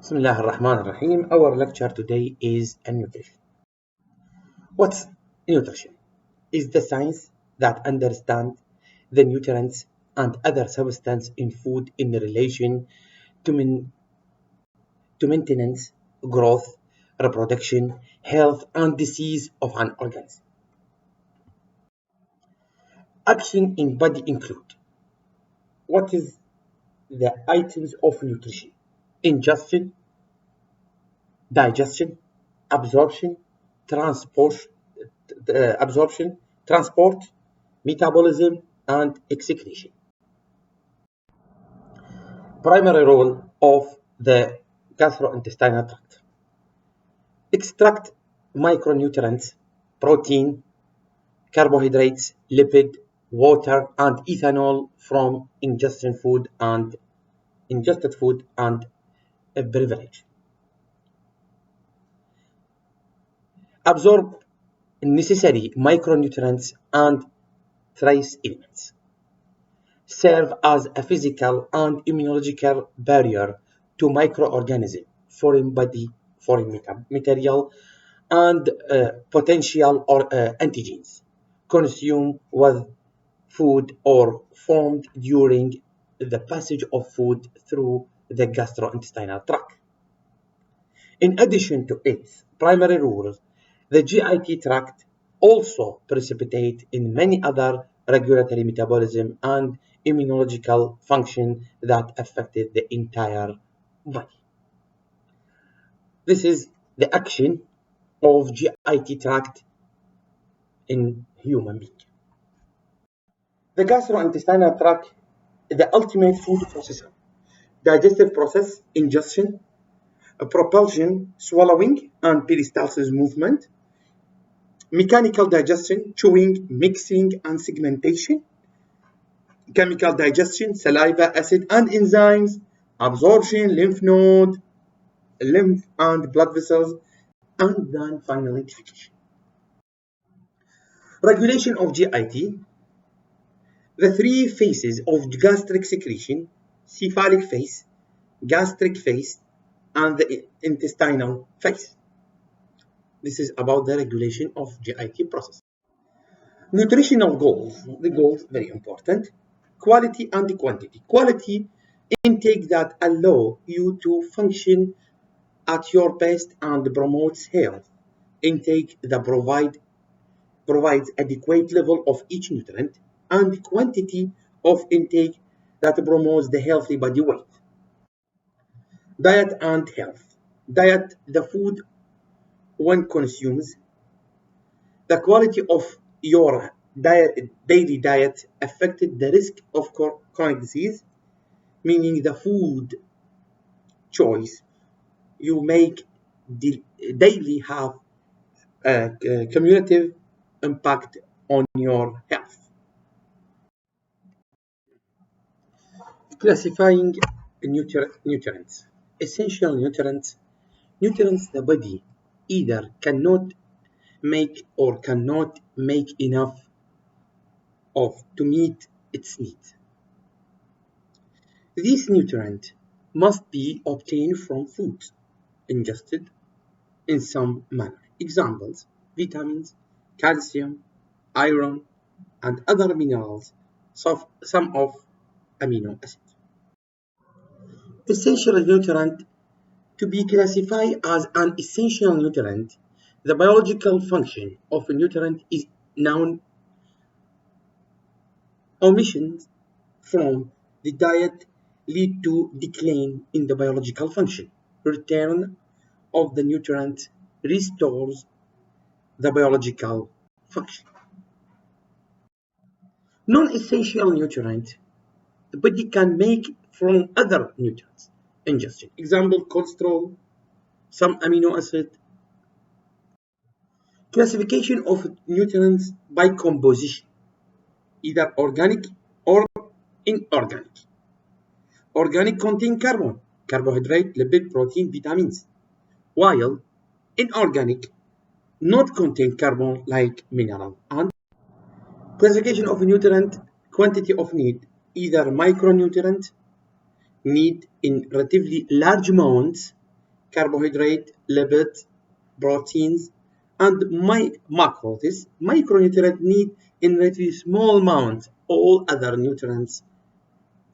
Bismillah ar-Rahman ar-Rahim. Our lecture today is nutrition. What's nutrition? Is the science that understands the nutrients and other substances in food in relation to, to maintenance, growth, reproduction, health, and disease of an organism. Action in body include what is the items of nutrition? Ingestion, digestion, absorption, transport, transport, metabolism, and excretion. Primary role of the gastrointestinal tract. Extract micronutrients, protein, carbohydrates, lipid, water, and ethanol from ingested food and beverage. Absorb necessary micronutrients and trace elements. Serve as a physical and immunological barrier to microorganisms, foreign material, and potential antigens consumed with food or formed during the passage of food through the gastrointestinal tract. In addition to its primary roles, the GIT tract also participates in many other regulatory metabolism and immunological function that affected the entire body. This is the action of GIT tract in human being. The gastrointestinal tract is the ultimate food processor. Digestive process, ingestion, propulsion, swallowing, and peristalsis movement. Mechanical digestion, chewing, mixing, and segmentation. Chemical digestion, saliva, acid, and enzymes. Absorption, lymph and blood vessels, and then finally defecation. Regulation of GIT. The three phases of gastric secretion, cephalic phase, gastric phase, and the intestinal phase. This is about the regulation of GIT process. Nutritional goals. The goals very important. Quality and quantity. Quality, intake that allow you to function at your best and promotes health. Intake that provides adequate level of each nutrient, and quantity of intake that promotes the healthy body weight. Diet and health. Diet, the food one consumes. The quality of your daily diet affected the risk of chronic disease, meaning the food choice you make daily have a cumulative impact on your health. Classifying nutrients. Essential nutrients. Nutrients the body either cannot make or cannot make enough of to meet its needs. These nutrients must be obtained from foods ingested in some manner. Examples: vitamins, calcium, iron, and other minerals, some of amino acids. Essential nutrient. To be classified as an essential nutrient, the biological function of a nutrient is known. Omissions from the diet lead to decline in the biological function. Return of the nutrient restores the biological function. Non-essential nutrient the body can make from other nutrients ingestion. Example: cholesterol, some amino acid. Classification of nutrients by composition, either organic or inorganic. Organic contain carbon, carbohydrate, lipid, protein, vitamins, while inorganic not contain carbon like mineral. And classification of nutrient, quantity of need, either micronutrient need in relatively large amounts carbohydrate, lipid, proteins, and macros. Micronutrients need in relatively small amounts all other nutrients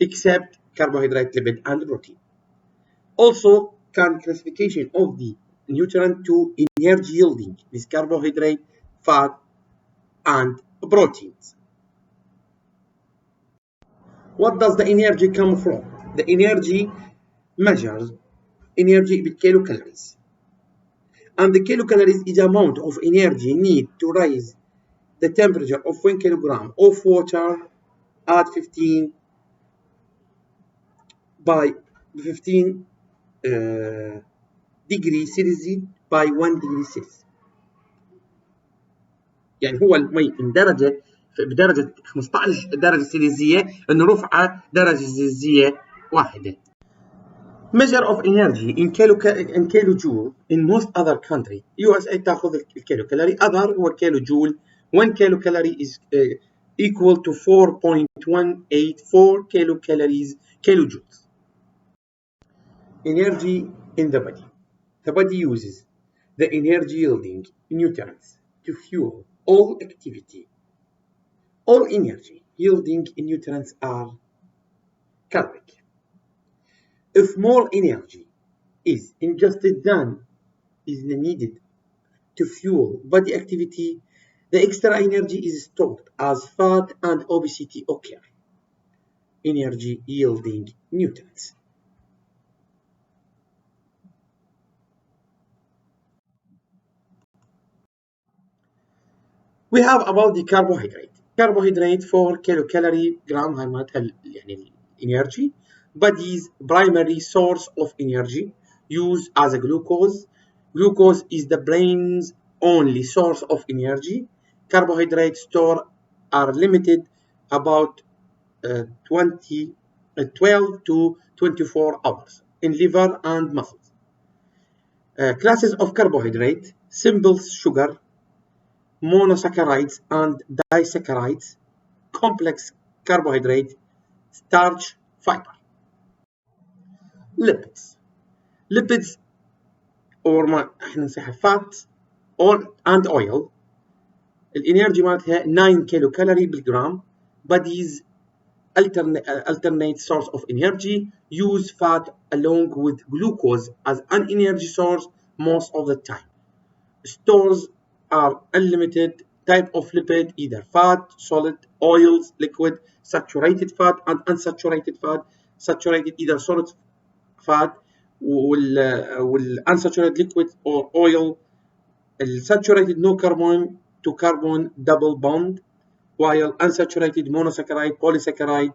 except carbohydrate, lipid, and protein. Also, classification of the nutrient to energy yielding with carbohydrate, fat, and proteins. What does the energy come from? The energy measures energy with kilocalories. And the kilocalories is the amount of energy need to raise the temperature of 1 kilogram of water at 15 by 15 degree Celsius by 1 degree Celsius. يعني هو المي من درجة بدرجة 15 درجة سيليزية انه رفعة درجة سيليزية واحدة. Measure of energy in kilojoule in most other countries. USA تاخذ الكيلوكالوري other هو كيلوجول. 1 kilocalorie is equal to 4.184 kilojoules. Energy in the body. The body uses the energy yielding nutrients to fuel all activity. All energy yielding nutrients are caloric. If more energy is ingested than is needed to fuel body activity, the extra energy is stored as fat and obesity occur. Energy yielding nutrients. We have about the carbohydrate. Carbohydrate 4 kilocalorie gram هاي معناتها يعني energy. Body's primary source of energy used as a glucose. Glucose is the brain's only source of energy. Carbohydrate store are limited about 12 to 24 hours in liver and muscles. Classes of carbohydrate: simple sugar, monosaccharides and disaccharides, complex carbohydrate, starch, fiber. Lipids. Lipids or ما احنا نسميها fat and oil. الانرجي مالتها 9 كيلو كالوري بالجرام. Body's alternate source of energy. Use fat along with glucose as an energy source most of the time. Stores are unlimited type of lipid, either fat, solid, oils, liquid, saturated fat and unsaturated fat. Saturated either solid fat unsaturated liquid or oil. Saturated no carbon to carbon double bond, while unsaturated monosaccharide, polysaccharide,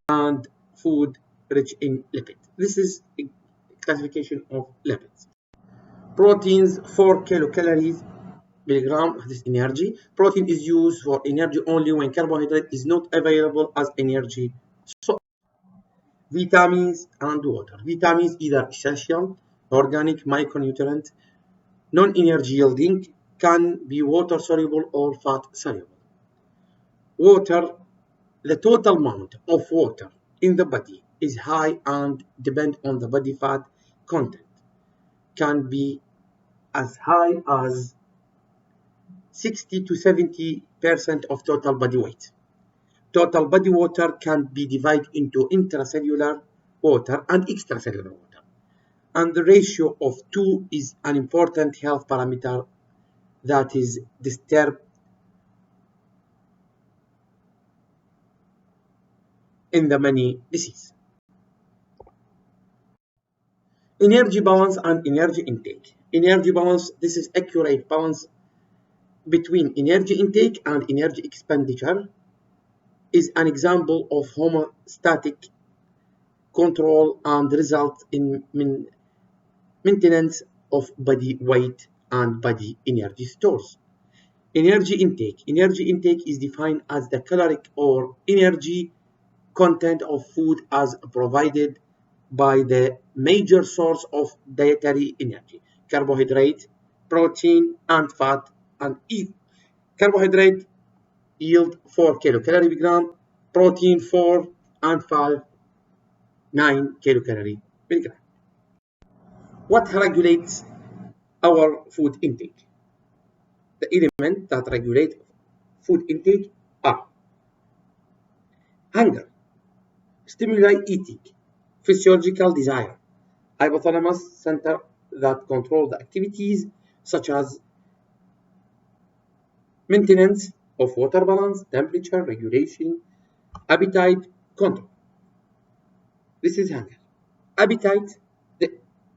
and food rich in lipid. This is a classification of lipids. Proteins 4 kilocalories milligram of this energy. Protein is used for energy only when carbohydrate is not available as energy source. Vitamins and water. Vitamins either essential, organic, micronutrient, non-energy yielding, can be water soluble or fat soluble. Water, the total amount of water in the body is high and depend on the body fat content. Can be as high as 60 to 70% of total body weight. Total body water can be divided into intracellular water and extracellular water. And the ratio of 2 is an important health parameter that is disturbed in the many diseases. Energy balance and energy intake. Energy balance, this is accurate balance between energy intake and energy expenditure, is an example of homeostatic control and result in maintenance of body weight and body energy stores. Energy intake. Energy intake is defined as the caloric or energy content of food as provided by the major source of dietary energy: carbohydrate, protein, and fat. And carbohydrate yield 4 kilocalorie per gram, protein 4 and 5, 9 kilocalorie per gram. What regulates our food intake? The elements that regulate food intake are hunger, stimuli eating, physiological desire, hypothalamus center that control the activities such as maintenance of water balance, temperature regulation, appetite control. This is hunger. Appetite, the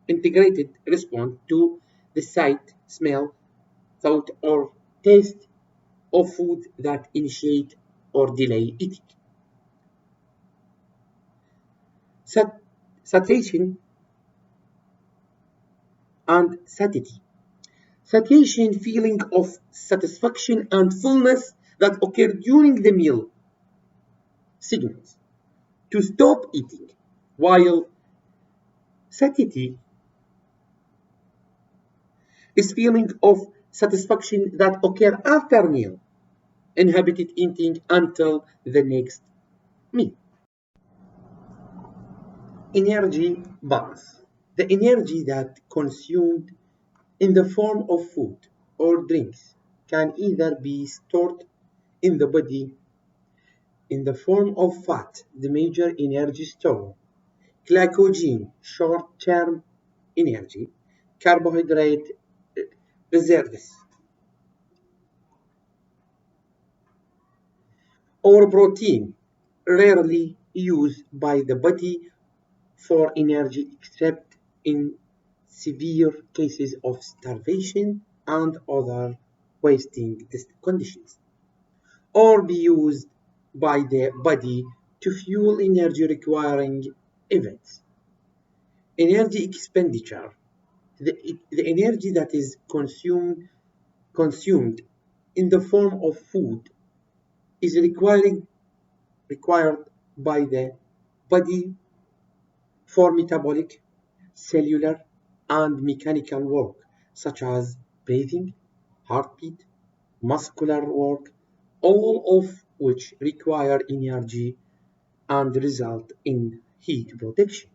integrated response to the sight, smell, thought, or taste of food that initiate or delay eating. Satiation and satiety. Satiation, feeling of satisfaction and fullness that occur during the meal, signals to stop eating, while satiety is feeling of satisfaction that occur after meal, inhibited eating until the next meal. Energy balance. The energy that consumed in the form of food or drinks can either be stored in the body in the form of fat, the major energy store, glycogen, short-term energy, carbohydrate reserves, or protein, rarely used by the body for energy except in severe cases of starvation and other wasting conditions, or be used by the body to fuel energy requiring events. Energy expenditure, the energy that is consumed in the form of food is required by the body for metabolic, cellular, and mechanical work such as breathing, heartbeat, muscular work, all of which require energy and result in heat protection.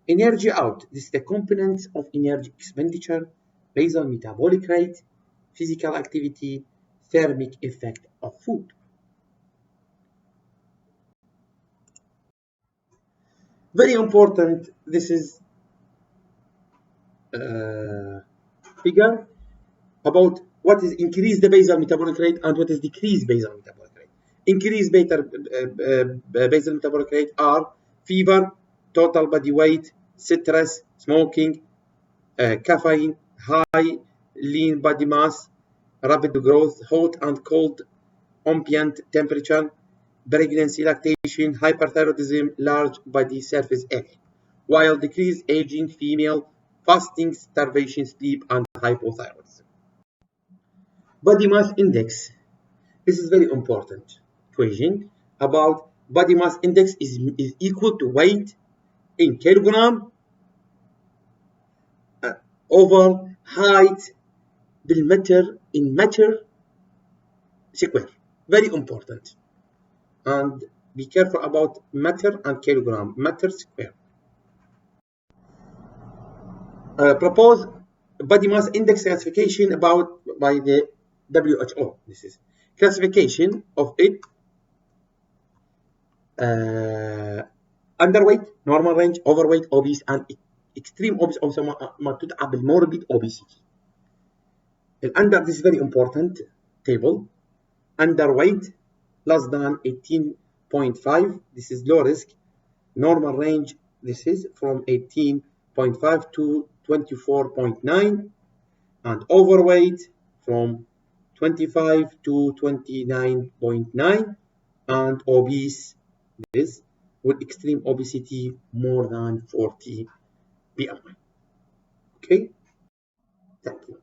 Energy out, this is the components of energy expenditure based on metabolic rate, physical activity, thermic effect of food. Very important, this is figure about what is increase the basal metabolic rate and what is decrease basal metabolic rate. Increase basal metabolic rate are fever, total body weight, stress, smoking, caffeine, high lean body mass, rapid growth, hot and cold ambient temperature, pregnancy, lactation, hyperthyroidism, large body surface area, while decreased aging, female, fasting, starvation, sleep, and hypothyroidism. Body mass index. This is very important equation about body mass index is equal to weight in kilogram over height بالمتر in meter square. Very important. And be careful about meter and kilogram, meter square. Propose body mass index classification about by the WHO. This is classification of it. Underweight, normal range, overweight, obese, and extreme obese also ما تدعى بالmorbid obesity. Under this is very important table. Underweight less than 18.5, this is low risk. Normal range, this is from 18.5 to 24.9, and overweight from 25 to 29.9, and obese, this with extreme obesity more than 40 BMI. Okay, thank you.